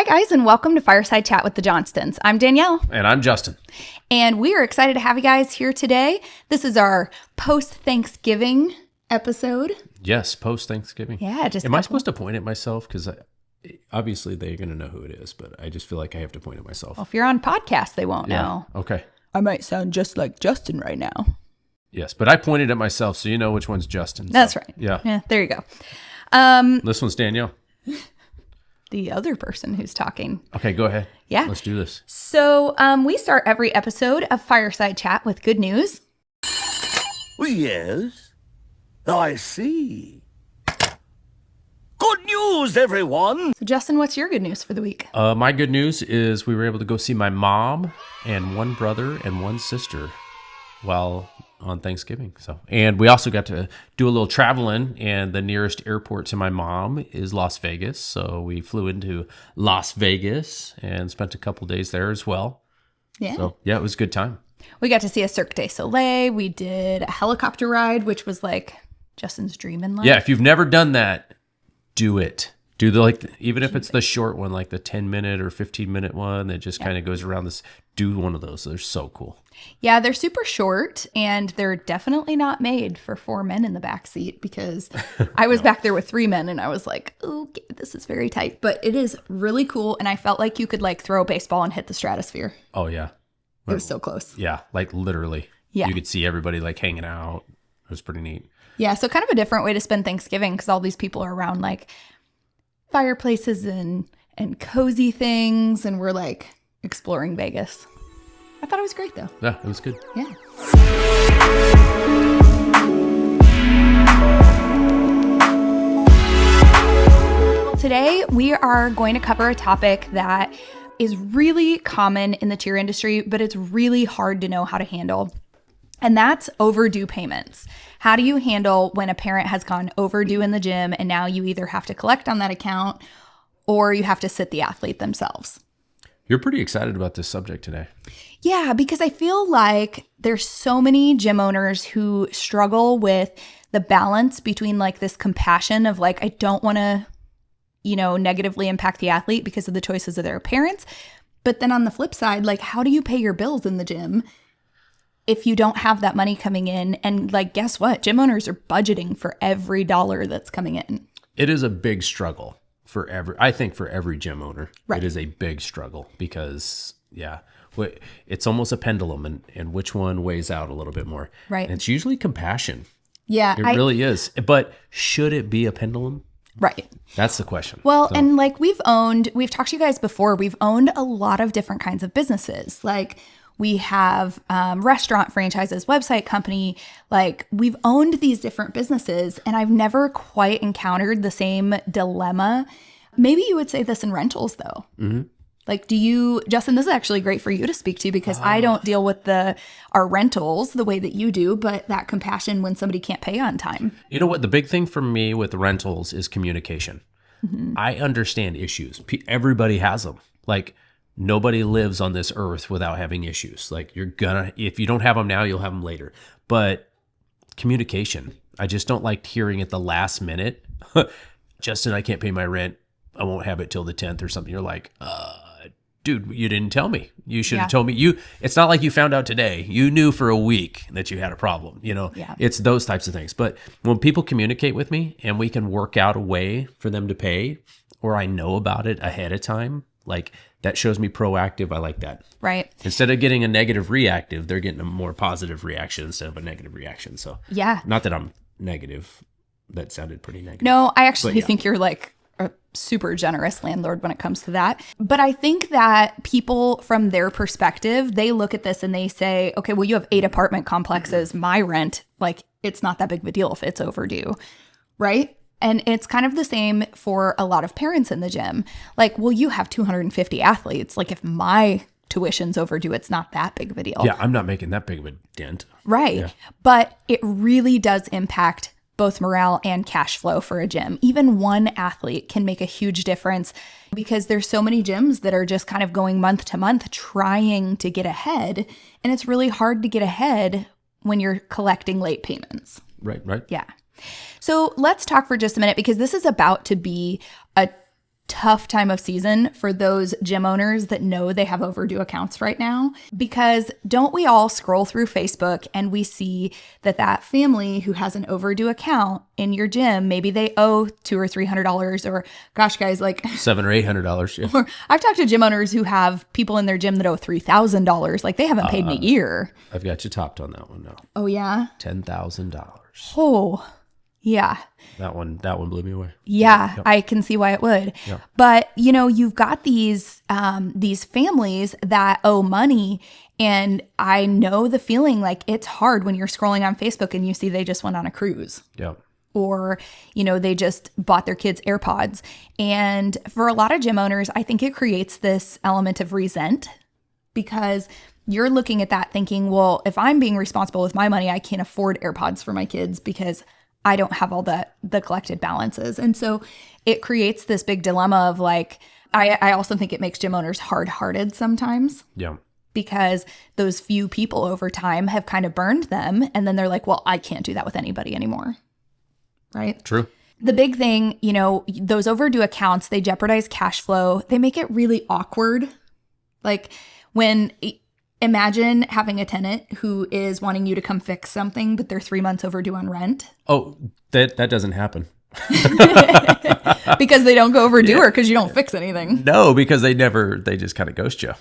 guys, and welcome to Fireside Chat with the Johnstons. I'm Danielle. And I'm Justin. And we are excited to have you guys here today. This is our post-Thanksgiving episode. Yes, post-Thanksgiving. Yeah, Am I supposed to point at myself? Because obviously they're going to know who it is, but I just feel like I have to point at myself. Well, if you're on podcast, they won't know. Okay. I might sound just like Justin right now. Yes, but I pointed at myself, so you know which one's Justin. That's right. Yeah. There you go. This one's Danielle. The other person who's talking. Okay, go ahead. Yeah. Let's do this. So we start every episode of Fireside Chat with good news. Yes, I see. Good news, everyone! So Justin, what's your good news for the week? My good news is we were able to go see my mom and one brother and one sister while on Thanksgiving. And we also got to do a little traveling, and the nearest airport to my mom is Las Vegas. So we flew into Las Vegas and spent a couple days there as well. Yeah. So yeah, it was a good time. We got to see a Cirque du Soleil. We did a helicopter ride, which was like Justin's dream in life. Yeah, if you've never done that, do it. Do even if it's the short one, like the 10-minute or 15-minute one that just kind of goes around this. Do one of those. They're so cool. Yeah, they're super short, and they're definitely not made for 4 men in the back seat, because I was back there with 3 men, and I was like, okay, this is very tight. But it is really cool, and I felt like you could like throw a baseball and hit the stratosphere. Oh, yeah. It was so close. Yeah, like literally. Yeah. You could see everybody like hanging out. It was pretty neat. Yeah, so kind of a different way to spend Thanksgiving, because all these people are around like fireplaces and cozy things, and we're like exploring Vegas. I thought it was great though. Yeah, it was good. Yeah. Today we are going to cover a topic that is really common in the cheer industry, but it's really hard to know how to handle. And that's overdue payments. How do you handle when a parent has gone overdue in the gym and now you either have to collect on that account or you have to sit the athlete themselves? You're pretty excited about this subject today. Yeah, because I feel like there's so many gym owners who struggle with the balance between like this compassion of like, I don't want to, negatively impact the athlete because of the choices of their parents. But then on the flip side, like, how do you pay your bills in the gym if you don't have that money coming in? And like, guess what? Gym owners are budgeting for every dollar that's coming in. It is a big struggle for every gym owner. Right. It is a big struggle because, it's almost a pendulum and which one weighs out a little bit more. Right. And it's usually compassion. Yeah. It really is. But should it be a pendulum? Right. That's the question. Well, and like we've talked to you guys before, we've owned a lot of different kinds of businesses. Like we have restaurant franchises, website company, like we've owned these different businesses, and I've never quite encountered the same dilemma. Maybe you would say this in rentals though. Mm-hmm. Like, Justin, this is actually great for you to speak to, because I don't deal with our rentals the way that you do, but that compassion when somebody can't pay on time. You know what? The big thing for me with rentals is communication. Mm-hmm. I understand issues. Everybody has them. Like, nobody lives on this earth without having issues. Like, if you don't have them now, you'll have them later. But communication, I just don't like hearing at the last minute, Justin, I can't pay my rent. I won't have it till the 10th or something. You're like, dude, you didn't tell me. You should have told me. It's not like you found out today. You knew for a week that you had a problem. It's those types of things. But when people communicate with me and we can work out a way for them to pay, or I know about it ahead of time, like that shows me proactive. I like that. Right. Instead of getting a negative reactive, they're getting a more positive reaction instead of a negative reaction. So yeah, not that I'm negative. That sounded pretty negative. No, I actually think you're like a super generous landlord when it comes to that. But I think that people from their perspective, they look at this and they say, okay, well, you have 8 apartment complexes. My rent, like, it's not that big of a deal if it's overdue, right? And it's kind of the same for a lot of parents in the gym. Like, well, you have 250 athletes. Like, if my tuition's overdue, it's not that big of a deal. Yeah, I'm not making that big of a dent. Right. Yeah. But it really does impact both morale and cash flow for a gym. Even one athlete can make a huge difference, because there's so many gyms that are just kind of going month to month trying to get ahead. And it's really hard to get ahead when you're collecting late payments. Right. Yeah. So let's talk for just a minute, because this is about to be a tough time of season for those gym owners that know they have overdue accounts right now. Because don't we all scroll through Facebook and we see that family who has an overdue account in your gym, maybe they owe $200 or $300, or gosh, guys, like $700 or $800. Yeah. or I've talked to gym owners who have people in their gym that owe $3,000. Like they haven't paid in a year. I've got you topped on that one now. Oh yeah, $10,000. oh yeah. That one blew me away. Yeah, Yep. I can see why it would. Yep. But you've got these families that owe money, and I know the feeling. Like it's hard when you're scrolling on Facebook and you see they just went on a cruise. Yeah. Or, they just bought their kids AirPods. And for a lot of gym owners, I think it creates this element of resent, because you're looking at that thinking, well, if I'm being responsible with my money, I can't afford AirPods for my kids because I don't have all the collected balances. And so it creates this big dilemma of like, I also think it makes gym owners hard-hearted sometimes. Yeah. Because those few people over time have kind of burned them. And then they're like, well, I can't do that with anybody anymore. Right? True. The big thing, those overdue accounts, they jeopardize cash flow. They make it really awkward. Like imagine having a tenant who is wanting you to come fix something, but they're 3 months overdue on rent. Oh, that doesn't happen. Because they don't go overdue, or because you don't fix anything. No, because they just kind of ghost you.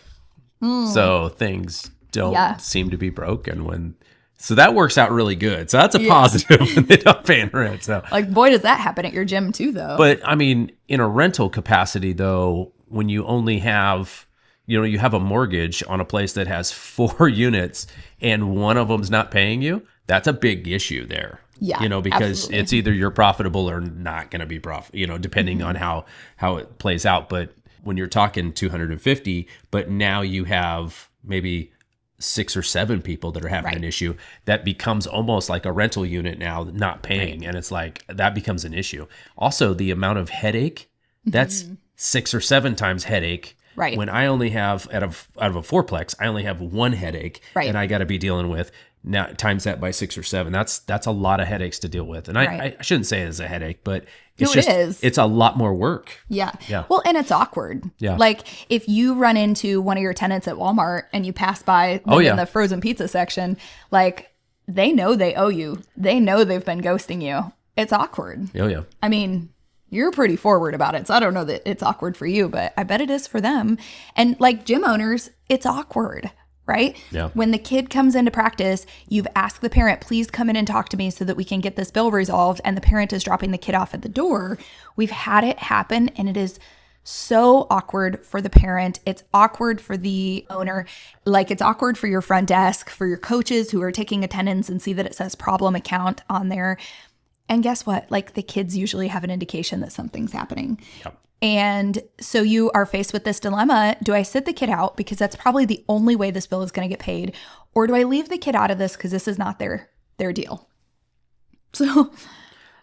So things don't seem to be broken so that works out really good. So that's a positive when they don't pay rent. So like, boy, does that happen at your gym too, though. But I mean, in a rental capacity though, when you only have, you have a mortgage on a place that has 4 units and one of them's not paying you, that's a big issue there. Yeah, because absolutely. It's either you're profitable or not going to be profitable, depending on how it plays out. But when you're talking 250, but now you have maybe 6 or 7 people that are having an issue, that becomes almost like a rental unit now, not paying. And it's like, that becomes an issue. Also, the amount of headache, that's 6 or 7 times headache. Right. When I only have, out of a 4-plex, I only have 1 headache, and I got to be dealing with, now times that by 6 or 7. That's a lot of headaches to deal with. And I shouldn't say it as a headache, but it's a lot more work. Yeah. Yeah. Well, and it's awkward. Yeah. Like if you run into one of your tenants at Walmart and you pass by them in the frozen pizza section, like they know they owe you. They know they've been ghosting you. It's awkward. Oh yeah. I mean, you're pretty forward about it. So I don't know that it's awkward for you, but I bet it is for them. And like gym owners, it's awkward. Right? Yeah. When the kid comes into practice, you've asked the parent, please come in and talk to me so that we can get this bill resolved. And the parent is dropping the kid off at the door. We've had it happen, and it is so awkward for the parent. It's awkward for the owner. Like it's awkward for your front desk, for your coaches who are taking attendance and see that it says problem account on there. And guess what? Like the kids usually have an indication that something's happening. Yep. And so you are faced with this dilemma. Do I sit the kid out because that's probably the only way this bill is going to get paid? Or do I leave the kid out of this because this is not their deal? So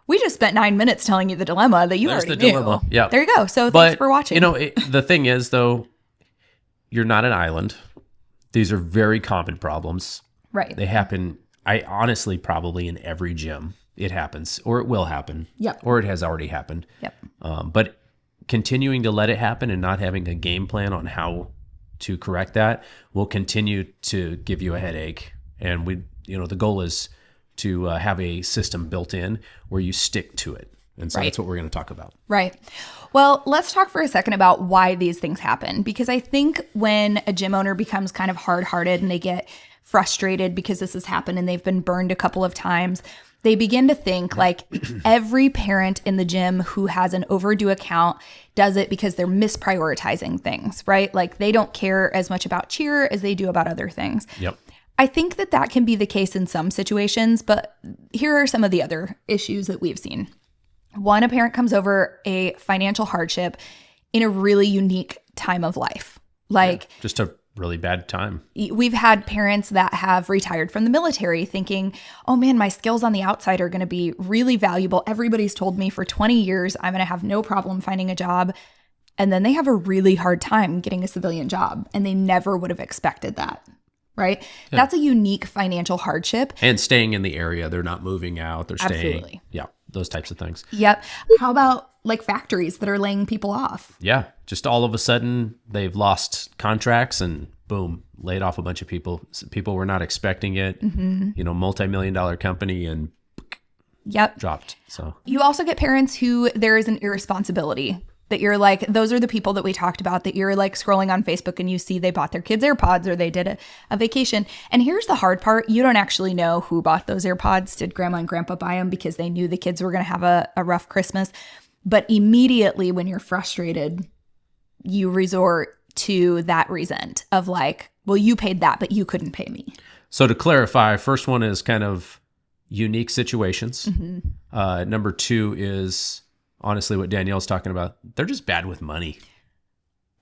we just spent 9 minutes telling you the dilemma that you There's already the dilemma. knew. Yeah. There you go. So thanks for watching. The thing is, though, you're not an island. These are very common problems. Right. They happen, honestly, probably in every gym. It happens, or it will happen. Yep. Or it has already happened. Yep. But continuing to let it happen and not having a game plan on how to correct that will continue to give you a headache. And the goal is to have a system built in where you stick to it. And so that's what we're going to talk about. Right. Well, let's talk for a second about why these things happen. Because I think when a gym owner becomes kind of hard-hearted and they get frustrated because this has happened and they've been burned a couple of times, they begin to think like every parent in the gym who has an overdue account does it because they're misprioritizing things, right? Like they don't care as much about cheer as they do about other things. Yep. I think that can be the case in some situations, but here are some of the other issues that we've seen. One, a parent comes over a financial hardship in a really unique time of life. Like just a really bad time. We've had parents that have retired from the military thinking, oh man, my skills on the outside are going to be really valuable. Everybody's told me for 20 years I'm going to have no problem finding a job. And then they have a really hard time getting a civilian job, and they never would have expected that. Right? Yeah. That's a unique financial hardship. And staying in the area. They're not moving out. They're staying. Absolutely. Yeah. Those types of things. Yep. How about like factories that are laying people off. Yeah. Just all of a sudden they've lost contracts and boom, laid off a bunch of people. People were not expecting it, multi-million-dollar company and Yep. dropped. So You also get parents who there is an irresponsibility that you're like, those are the people that we talked about that you're like scrolling on Facebook and you see they bought their kids AirPods or they did a vacation. And here's the hard part. You don't actually know who bought those AirPods. Did grandma and grandpa buy them because they knew the kids were going to have a rough Christmas? But immediately when you're frustrated, you resort to that reason of like, well, you paid that, but you couldn't pay me. So to clarify, first one is kind of unique situations. Number two is honestly what Danielle's talking about. They're just bad with money.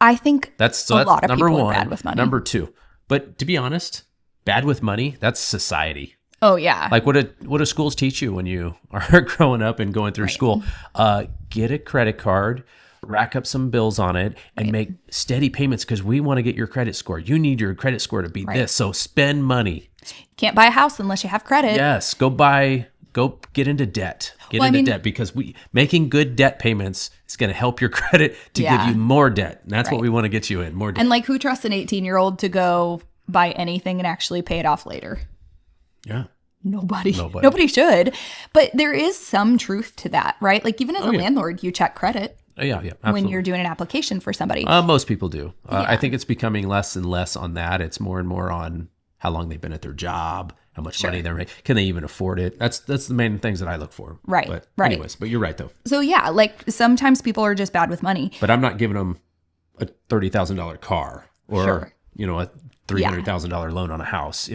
I think that's a lot of number people one. are bad with money. Number two, but to be honest, bad with money, that's society. Oh yeah. Like what do schools teach you when you are growing up and going through school? Get a credit card, rack up some bills on it, and make steady payments because we want to get your credit score. You need your credit score to be this. So spend money. Can't buy a house unless you have credit. Yes. Go get into debt. Debt because making good debt payments is going to help your credit to give you more debt. And that's what we want to get you in, more debt. And like who trusts an 18-year-old to go buy anything and actually pay it off later? Yeah. Nobody should. But there is some truth to that, right? Like even as a landlord, you check credit. Yeah, absolutely. When you're doing an application for somebody. Most people do. I think it's becoming less and less on that. It's more and more on how long they've been at their job, how much money they're making. Can they even afford it? That's the main things that I look for. Right. But anyways, but you're right though. So yeah, like sometimes people are just bad with money. But I'm not giving them a $30,000 car or a $300,000 loan on a house.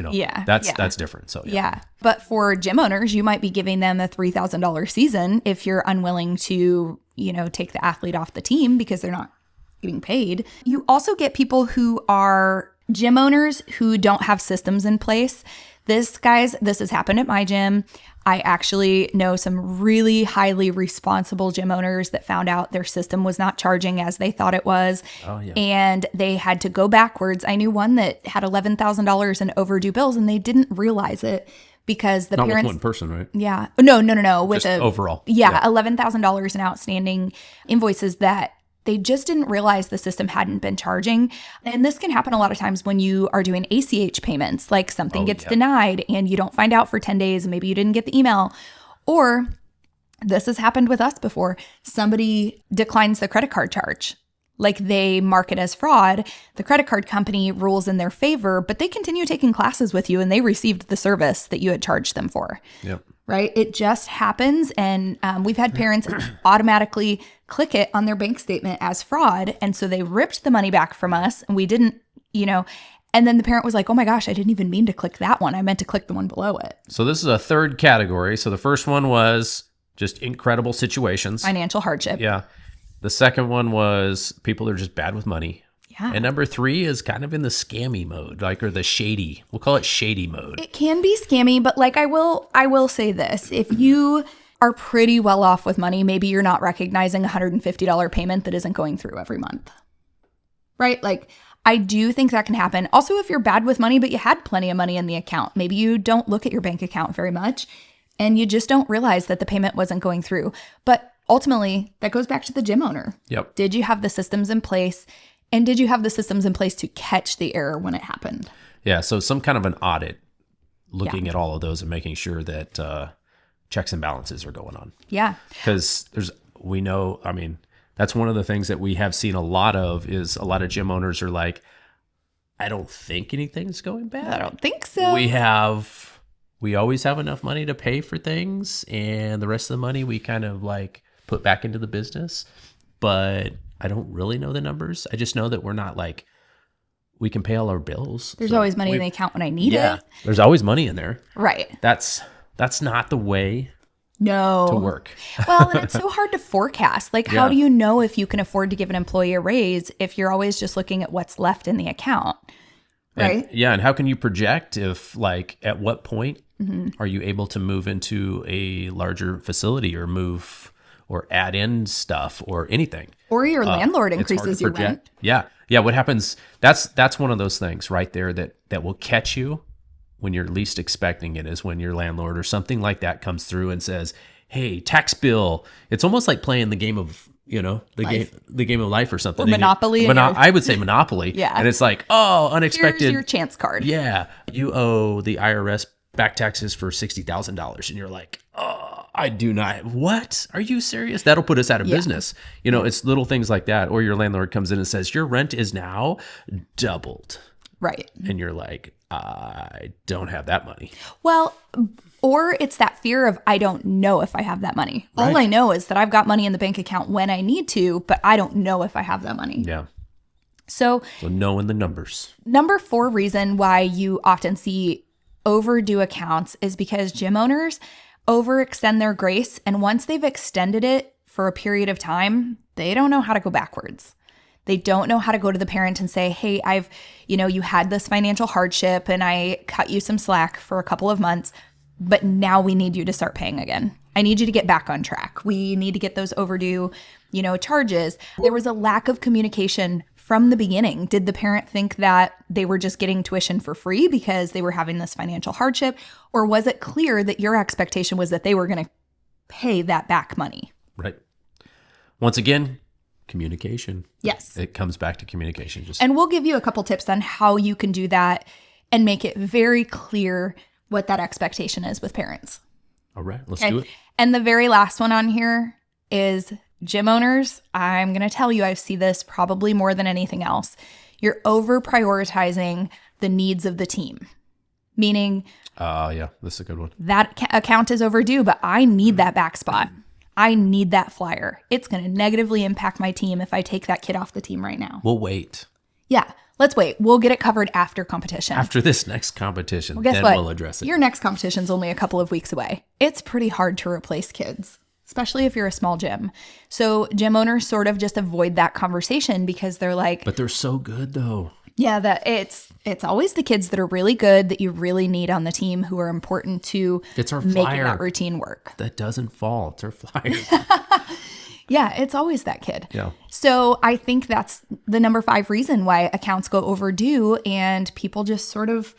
That's different. So yeah. But for gym owners, you might be giving them a $3,000 season if you're unwilling to take the athlete off the team because they're not getting paid. You also get people who are gym owners who don't have systems in place. This has happened at my gym. I actually know some really highly responsible gym owners that found out their system was not charging as they thought it was. Oh, yeah. And they had to go backwards. I knew one that had $11,000 in overdue bills and they didn't realize it because the not parents. With one person, right? Yeah. No. With just overall. Yeah. $11,000 in outstanding invoices that they just didn't realize the system hadn't been charging. And this can happen a lot of times when you are doing ACH payments, like something gets denied and you don't find out for 10 days and maybe you didn't get the email. Or this has happened with us before. Somebody declines the credit card charge. Like they mark it as fraud. The credit card company rules in their favor, but they continue taking classes with you and they received the service that you had charged them for. Yep. Right? It just happens. And we've had parents automatically click it on their bank statement as fraud. And so they ripped the money back from us and we didn't, and then the parent was like, oh my gosh, I didn't even mean to click that one. I meant to click the one below it. So this is a third category. So the first one was just incredible situations. Financial hardship. Yeah. The second one was people are just bad with money. Yeah. And number three is kind of in the scammy mode, or the shady. We'll call it shady mode. It can be scammy, but I will say this. If you are pretty well off with money, maybe you're not recognizing a $150 payment that isn't going through every month. Right? I do think that can happen. Also, if you're bad with money, but you had plenty of money in the account, maybe you don't look at your bank account very much and you just don't realize that the payment wasn't going through. But ultimately, that goes back to the gym owner. Yep. Did you have the systems in place? And did you have the systems in place to catch the error when it happened? Yeah. So some kind of an audit, looking at all of those and making sure that checks and balances are going on. Yeah. Because that's one of the things that we have seen a lot of is a lot of gym owners are like, I don't think anything's going bad. I don't think so. We always have enough money to pay for things and the rest of the money we kind of put back into the business. But I don't really know the numbers. I just know that we're not we can pay all our bills. There's always money in the account when I need it. There's always money in there. Right. That's not the way to work. Well, and it's so hard to forecast. How do you know if you can afford to give an employee a raise if you're always just looking at what's left in the account? Right. And how can you project if at what point are you able to move into a larger facility or move or add in stuff or anything? Or your landlord increases your rent. Yeah. Yeah. What happens? That's one of those things right there that will catch you when you're least expecting it, is when your landlord or something like that comes through and says, hey, tax bill. It's almost like playing the game of, the game of life or something. Or Monopoly. I would say Monopoly. Yeah. And it's like, oh, unexpected. Here's your chance card. Yeah. You owe the IRS back taxes for $60,000. And you're like, oh, I do not. What? Are you serious? That'll put us out of business. It's little things like that. Or your landlord comes in and says, your rent is now doubled. Right. And you're like, I don't have that money. Well, or it's that fear of, I don't know if I have that money. Right. All I know is that I've got money in the bank account when I need to, but I don't know if I have that money. Yeah. So knowing the numbers. Number 4 reason why you often see overdue accounts is because gym owners overextend their grace. And once they've extended it for a period of time, they don't know how to go backwards. They don't know how to go to the parent and say, hey, you had this financial hardship and I cut you some slack for a couple of months, but now we need you to start paying again. I need you to get back on track. We need to get those overdue, charges. There was a lack of communication from the beginning. Did the parent think that they were just getting tuition for free because they were having this financial hardship? Or was it clear that your expectation was that they were going to pay that back money? Right. Once again, communication. Yes. It comes back to communication. And we'll give you a couple tips on how you can do that and make it very clear what that expectation is with parents. All right, let's do it. And the very last one on here is gym owners. I'm going to tell you, I see this probably more than anything else. You're over prioritizing the needs of the team, meaning yeah, this is a good one. That account is overdue, but I need that back spot. I need that flyer. It's going to negatively impact my team if I take that kid off the team right now. We'll wait. Yeah, let's wait. We'll get it covered after competition. After this next competition, guess then what? We'll address it. Your next competition's only a couple of weeks away. It's pretty hard to replace kids, especially if you're a small gym. So gym owners sort of just avoid that conversation because they're like, but they're so good though. Yeah, that it's always the kids that are really good that you really need on the team who are important to it's our making flyer that routine work. That doesn't fall. It's our flyer. Yeah, it's always that kid. Yeah. So I think that's the number 5 reason why accounts go overdue and people just sort of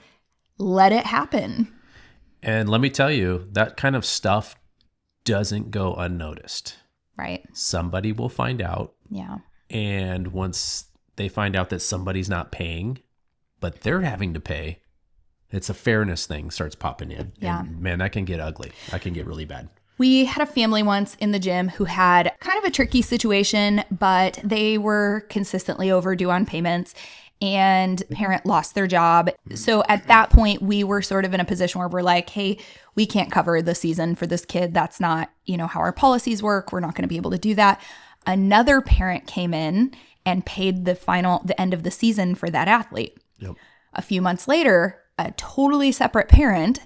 let it happen. And let me tell you, that kind of stuff doesn't go unnoticed. Right. Somebody will find out. Yeah. And once they find out that somebody's not paying, but they're having to pay, it's a fairness thing starts popping in. Yeah. And man, that can get ugly. That can get really bad. We had a family once in the gym who had kind of a tricky situation, but they were consistently overdue on payments and parent lost their job. So at that point, we were sort of in a position where we're like, hey, we can't cover the season for this kid. That's not, how our policies work. We're not going to be able to do that. Another parent came in and paid the end of the season for that athlete. Yep. A few months later, a totally separate parent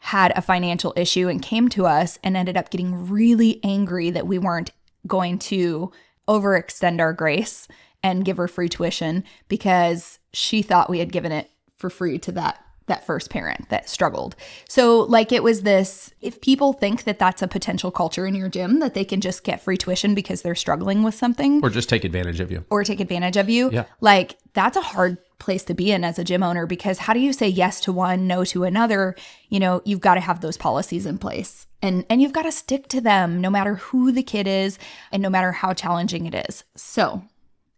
had a financial issue and came to us and ended up getting really angry that we weren't going to overextend our grace and give her free tuition because she thought we had given it for free to that first parent that struggled. So it was this, if people think that that's a potential culture in your gym, that they can just get free tuition because they're struggling with something. Or just take advantage of you. Yeah. That's a hard place to be in as a gym owner because how do you say yes to one, no to another? You've got to have those policies in place and you've got to stick to them no matter who the kid is and no matter how challenging it is. So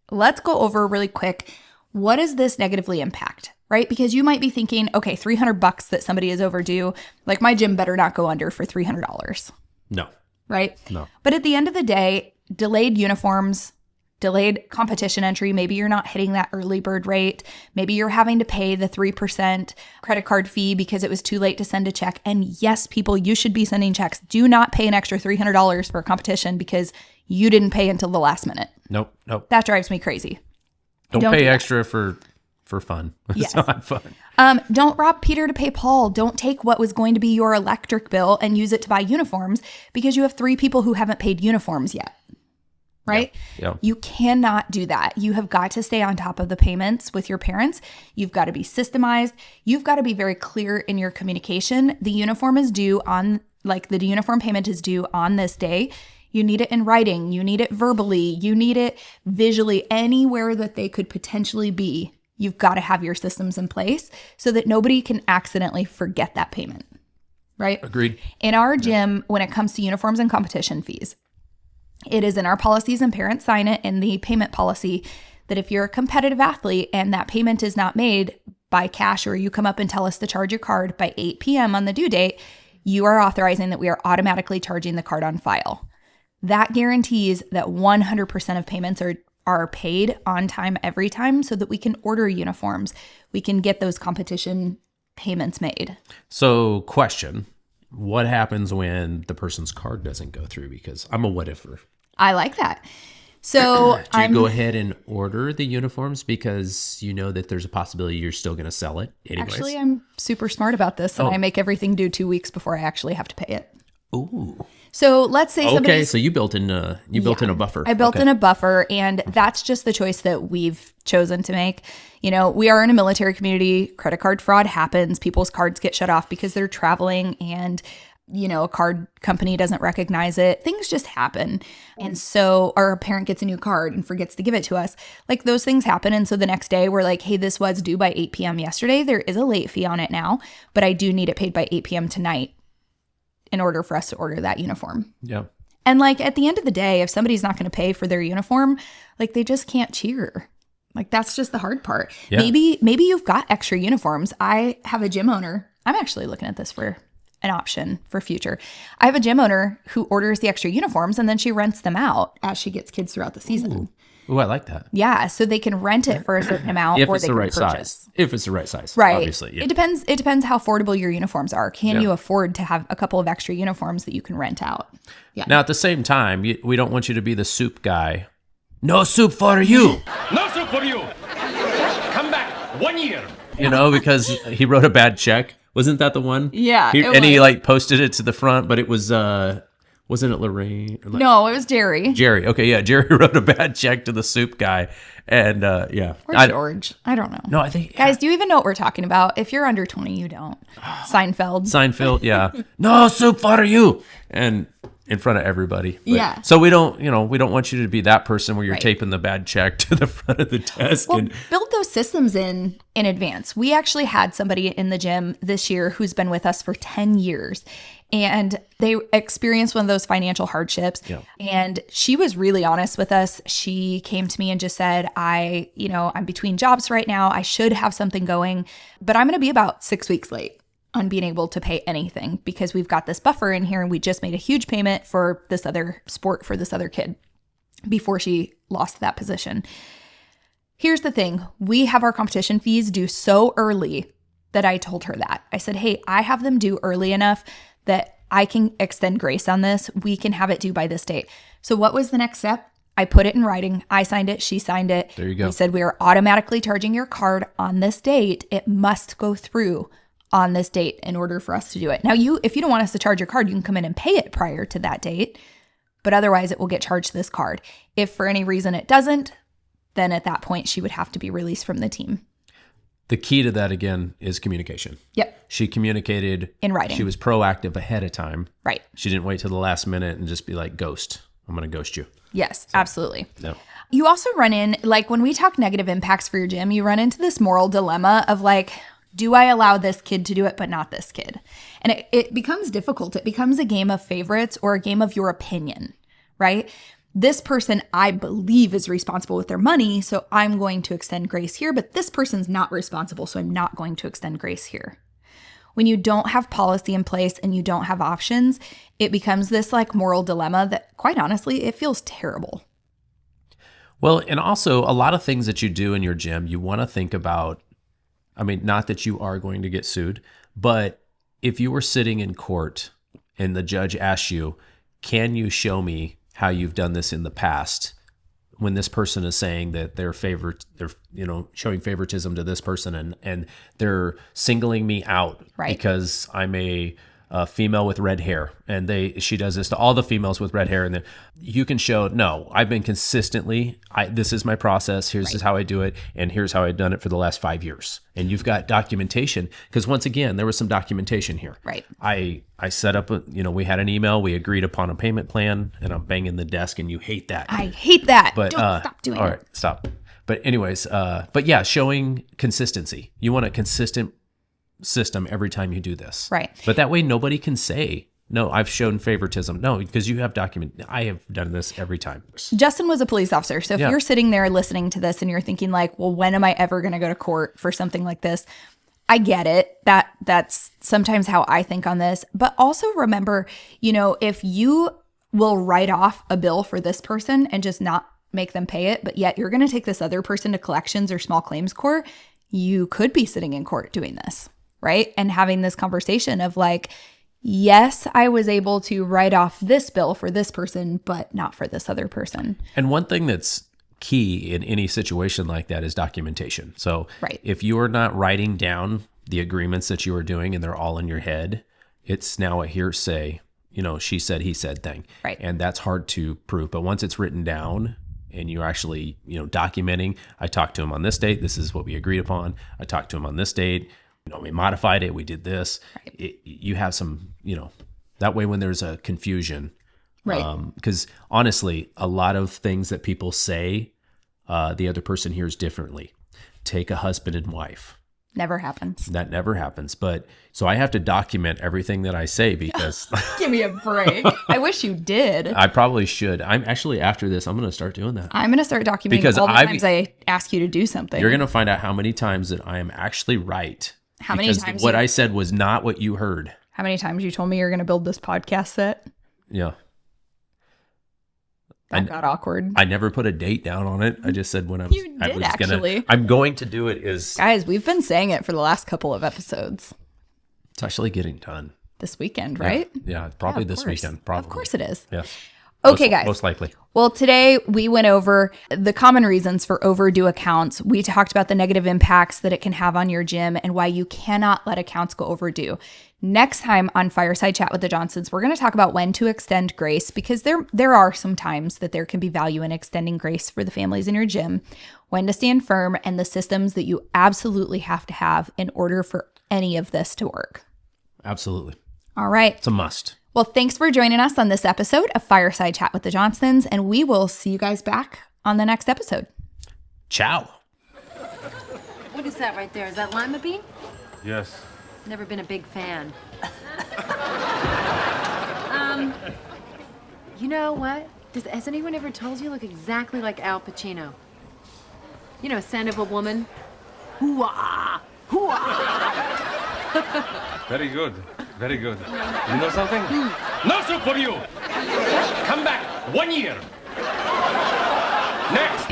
let's go over really quick. What does this negatively impact, right? Because you might be thinking, okay, $300 that somebody is overdue, my gym better not go under for $300. No. Right? No. But at the end of the day, delayed uniforms, delayed competition entry, maybe you're not hitting that early bird rate. Maybe you're having to pay the 3% credit card fee because it was too late to send a check. And yes, people, you should be sending checks. Do not pay an extra $300 for a competition because you didn't pay until the last minute. Nope. That drives me crazy. Don't pay extra for fun. It's not fun. Don't rob Peter to pay Paul. Don't take what was going to be your electric bill and use it to buy uniforms because you have 3 people who haven't paid uniforms yet. Right? Yeah. You cannot do that. You have got to stay on top of the payments with your parents. You've got to be systemized. You've got to be very clear in your communication. The uniform is due on, the uniform payment is due on this day. You need it in writing. You need it verbally. You need it visually. Anywhere that they could potentially be, you've got to have your systems in place so that nobody can accidentally forget that payment. right? Agreed. In our gym, when it comes to uniforms and competition fees, it is in our policies, and parents sign it in the payment policy, that if you're a competitive athlete and that payment is not made by cash, or you come up and tell us to charge your card by 8 p.m. on the due date, you are authorizing that we are automatically charging the card on file. That guarantees that 100% of payments are paid on time every time, so that we can order uniforms. We can get those competition payments made. So, question. What happens when the person's card doesn't go through? Because I'm a what-ifer. I like that. So Do you go ahead and order the uniforms because you know that there's a possibility you're still going to sell it anyways? Actually, I'm super smart about this, and I make everything due 2 weeks before I actually have to pay it. Ooh. So let's say somebody. Okay, so you built in a buffer. I built in a buffer, and that's just the choice that we've chosen to make. You know, we are in a military community. Credit card fraud happens. People's cards get shut off because they're traveling, and you know, a card company doesn't recognize it. Things just happen. And so our parent gets a new card and forgets to give it to us. Like, those things happen. And so the next day we're like, hey, this was due by 8 p.m. yesterday. There is a late fee on it now, but I do need it paid by 8 p.m. tonight in order for us to order that uniform. Yeah. And like, at the end of the day, if somebody's not going to pay for their uniform, like, they just can't cheer. Like, that's just the hard part. Yeah. Maybe you've got extra uniforms. I have a gym owner. I'm actually looking at this for an option for future. I have a gym owner who orders the extra uniforms, and then she rents them out as she gets kids throughout the season. Ooh, I like that. Yeah, so they can rent it for a certain amount, If or it's they the can right purchase. size. If it's the right size, Right. obviously. Yeah. It depends how affordable your uniforms are. Can you afford to have a couple of extra uniforms that you can rent out? Yeah. Now, at the same time, we don't want you to be the soup guy. No soup for you. No soup for you. Come back 1 year. You know, because he wrote a bad check. Wasn't that the one? Yeah, it And he was. like posted it to the front, but it was wasn't it Lorraine? No, it was Jerry. Jerry. Okay, yeah. Jerry wrote a bad check to the soup guy, and yeah. Or George. I don't know. No, I think Guys, do you even know what we're talking about? If you're under 20, you don't. Seinfeld. Yeah. No soup for you, and in front of everybody. But, Yeah. So we don't want you to be that person where you're Right. taping the bad check to the front of the desk. Well, and build those systems in advance. We actually had somebody in the gym this year who's been with us for 10 years, and they experienced one of those financial hardships. Yeah. And she was really honest with us. She came to me and just said, I'm between jobs right now. I should have something going, but I'm going to be about 6 weeks late on being able to pay anything because we've got this buffer in here, and we just made a huge payment for this other sport for this other kid before she lost that position. Here's the thing. We have our competition fees due so early that I told her that. I said, hey, I have them due early enough that I can extend grace on this. We can have it due by this date. So what was the next step? I put it in writing. I signed it. She signed it. There you go. We said, we are automatically charging your card on this date. It must go through on this date in order for us to do it. Now, if you don't want us to charge your card, you can come in and pay it prior to that date, but otherwise it will get charged to this card. If for any reason it doesn't, then at that point she would have to be released from the team. the key to that again is communication. Yep. She communicated In writing. She was proactive ahead of time. Right. She didn't wait till the last minute and just be like, ghost. I'm going to ghost you. Yes, absolutely. No. You also run in, like when we talk negative impacts for your gym, you run into this moral dilemma of like, do I allow this kid to do it, but not this kid? And it becomes difficult. It becomes a game of favorites or a game of your opinion, right? This person I believe is responsible with their money, so I'm going to extend grace here, but this person's not responsible, so I'm not going to extend grace here. When you don't have policy in place and you don't have options, it becomes this like moral dilemma that quite honestly, it feels terrible. Well, and also a lot of things that you do in your gym, you want to think about, I mean, not that you are going to get sued, but if you were sitting in court and the judge asked you, can you show me how you've done this in the past? When this person is saying that they're showing favoritism to this person and they're singling me out Right. because I'm a female with red hair, and she does this to all the females with red hair, and then you can show, no, I've been consistently, this is my process, here's how I do it, and here's how I've done it for the last 5 years. And you've got documentation, because once again, there was some documentation here. Right. I set up, we had an email, we agreed upon a payment plan, and I'm banging the desk, and you hate that. I hate that. But Don't stop doing all it. right, stop. But anyways, but yeah, showing consistency. You want a consistent system every time you do this. Right. But that way nobody can say, no, I've shown favoritism. No, because you have I have done this every time. Justin was a police officer. So if Yeah. you're sitting there listening to this and you're thinking like, well, when am I ever going to go to court for something like this? I get it. That's sometimes how I think on this. But also remember, if you will write off a bill for this person and just not make them pay it, but yet you're going to take this other person to collections or small claims court, you could be sitting in court doing this, right? And having this conversation of like, yes, I was able to write off this bill for this person, but not for this other person. And one thing that's key in any situation like that is documentation. So Right. if you are not writing down the agreements that you are doing and they're all in your head, it's now a hearsay, she said, he said thing. Right. And that's hard to prove. But once it's written down and you're actually, documenting, I talked to him on this date, this is what we agreed upon. I talked to him on this date, we modified it, we did this. Right. You have some, that way when there's a confusion, Right. Because honestly, a lot of things that people say, the other person hears differently. Take a husband and wife. Never happens. That never happens. But so I have to document everything that I say because Give me a break. I wish you did. I probably should. I'm actually, after this, I'm going to start doing that. I'm going to start documenting Because all the times I ask you to do something. You're going to find out how many times that I am actually right. How many because times what you- I said was not what you heard. How many times you told me you're going to build this podcast set? Yeah. That got awkward. I never put a date down on it. I just said when You did, actually. I'm going to do it is Guys, we've been saying it for the last couple of episodes. it's actually getting done. This weekend, right? Yeah, probably Of this course. weekend. Probably. Of course it is. Yes. Okay, guys. Most likely. Well, today we went over the common reasons for overdue accounts. We talked about the negative impacts that it can have on your gym and why you cannot let accounts go overdue. Next time on Fireside Chat with the Johnsons, we're going to talk about when to extend grace because there are some times that there can be value in extending grace for the families in your gym, when to stand firm, and the systems that you absolutely have to have in order for any of this to work. Absolutely. All right. It's a must. Well, thanks for joining us on this episode of Fireside Chat with the Johnsons, and we will see you guys back on the next episode. Ciao. What is that right there? Is that lima bean? Yes. Never been a big fan. You know what? Has anyone ever told you look exactly like Al Pacino? Scent of a woman. Hoo-ah! Hoo-ah! Very good. Very good. You know something? No soup for you! Come back 1 year. Next!